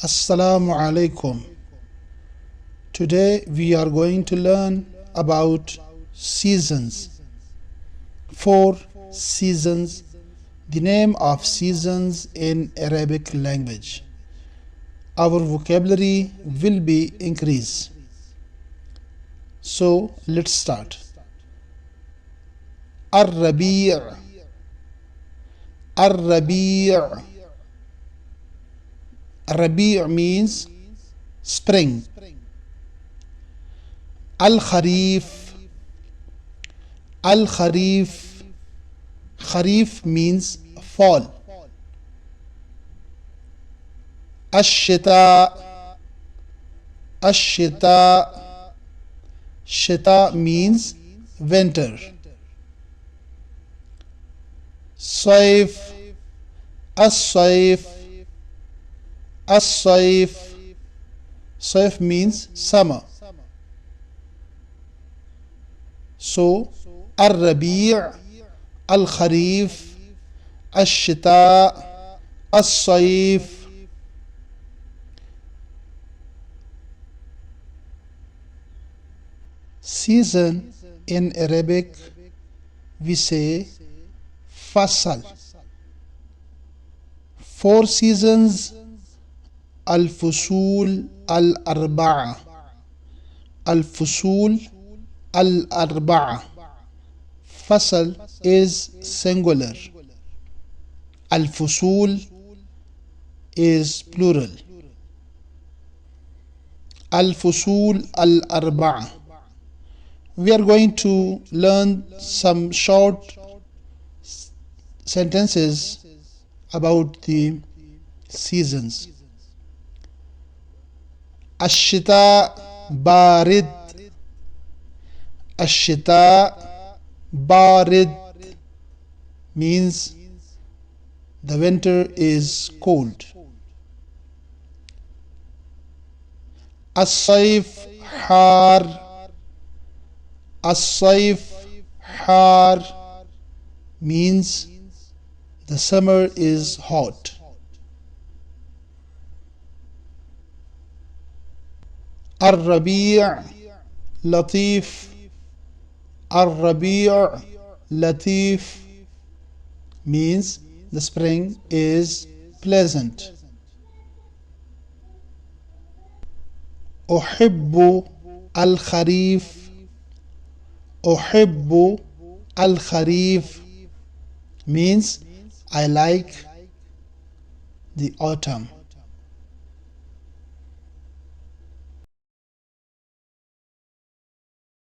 Assalamu alaikum. Today we are going to learn about seasons. Four seasons, the name of seasons in Arabic language. Our vocabulary will be increased. So let's start. Ar-Rabi'. Ar-Rabi'. Rabi' means spring. Al-Kharif. Al-Kharif. Kharif means fall. Ash-Shita. Ash-Shita. Shita means winter. Saif. As-Saif. As-Saif. Saif means summer. So, Ar-Rabi', Al-Kharif, Ash-Shita, As-Saif. Season in Arabic we say Fasal. Four seasons Al-Fusul Al-Arba'a. Al-Fusul Al-Arba'a. Fasal is singular. Al-Fusul is plural. Al-Fusul Al-Arba'a. We are going to learn some short sentences about the seasons. Ash-Shita Barid. Ash-Shita Barid means the winter is cold. As-Saif Har. As-Saif Har means the summer is hot. Ar-Rabi' Latif. Ar-Rabi' Latif means the spring is pleasant. Uhibbu Al-Kharif. Uhibbu Al-Kharif means I like the autumn.